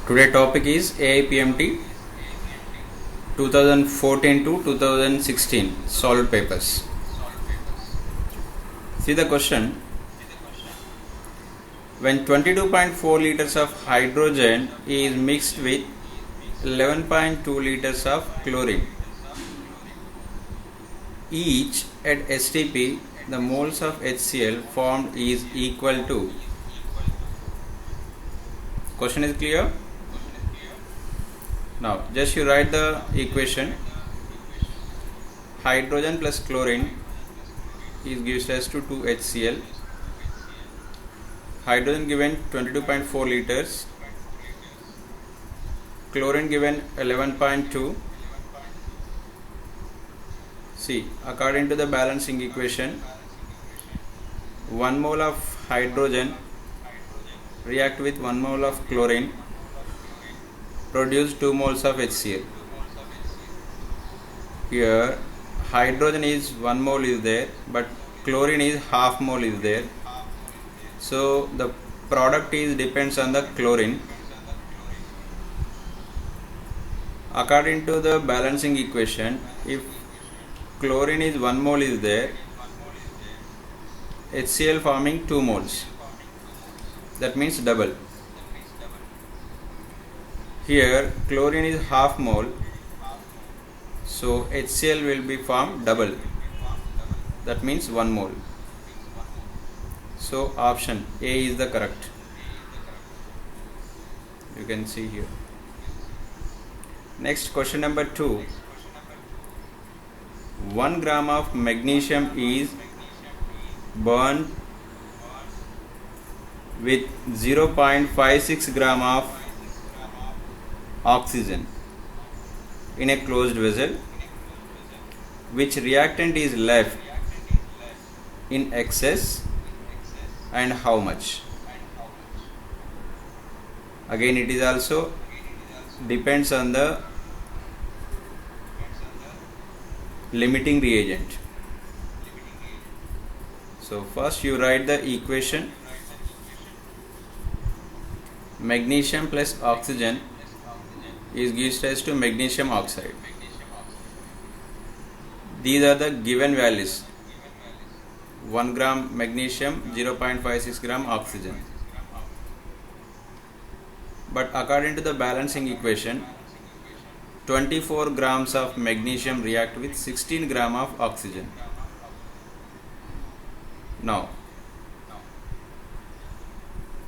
Today topic is AIPMT 2014 to 2016 solid papers. See the question. When 22.4 liters of hydrogen is mixed with 11.2 liters of chlorine, each at STP, the moles of HCl formed is equal to. Question is clear? Now just you write the equation. Hydrogen plus chlorine is gives us to 2HCl. Hydrogen given 22.4 liters, chlorine given 11.2. See, according to the balancing equation, 1 mole of hydrogen react with 1 mole of chlorine, produce 2 moles of HCl. Here hydrogen is 1 mole is there, but chlorine is half mole is there. So the product is depends on the chlorine. According to the balancing equation, if chlorine is 1 mole is there, HCl forming 2 moles. That means double. Here chlorine is half mole, so HCl will be formed double. That means 1 mole. So option A is the correct. You can see here. Next, question number 2. 1 gram of magnesium is burned with 0.56 gram of oxygen in a closed vessel. Which reactant is left in excess and how much? Again, it is also depends on the limiting reagent. So first you write the equation. Magnesium plus oxygen is gives rise to magnesium oxide. These are the given values. 1 gram magnesium, 0.56 gram oxygen. But according to the balancing equation, 24 grams of magnesium react with 16 gram of oxygen. Now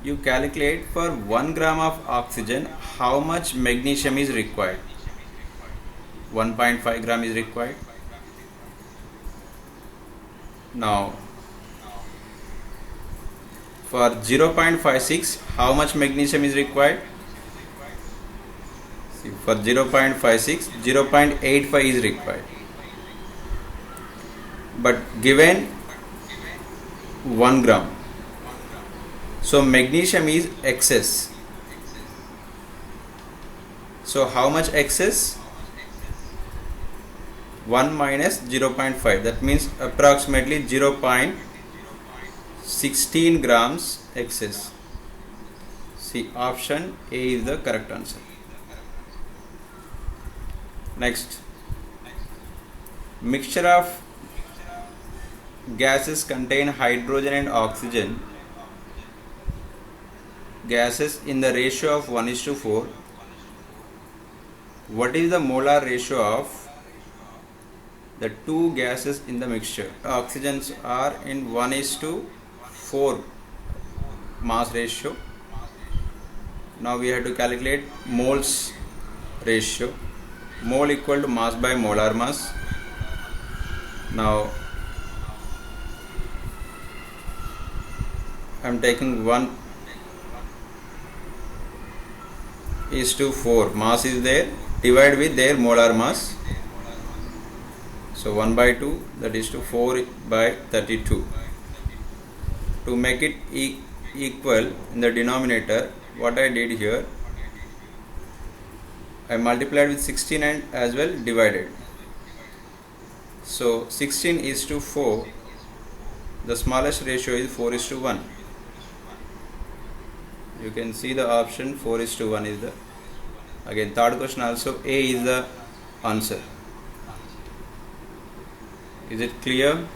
you calculate for 1 gram of oxygen how much magnesium is required. 1.5 gram is required. Now for 0.56 how much magnesium is required? See, for 0.56 0.85 is required, but given 1 gram, so magnesium is excess. So how much excess? 1 minus 0.5, that means approximately 0.16 grams excess. See, option A is the correct answer. Next, mixture of gases contain hydrogen and oxygen. Gases in the ratio of 1:4. What is the molar ratio of the two gases in the mixture? Oxygens are in 1:4 mass ratio. Now we have to calculate moles ratio. Mole equal to mass by molar mass. Now I am taking 1:4 mass is there, divide with their molar mass. So 1/2, that is to 4/32. To make it equal in the denominator, what I did here, I multiplied with 16 and as well divided. So 16:4, the smallest ratio is 4:1. You can see the option 4:1 is the, again third question also A is the answer. Is it clear?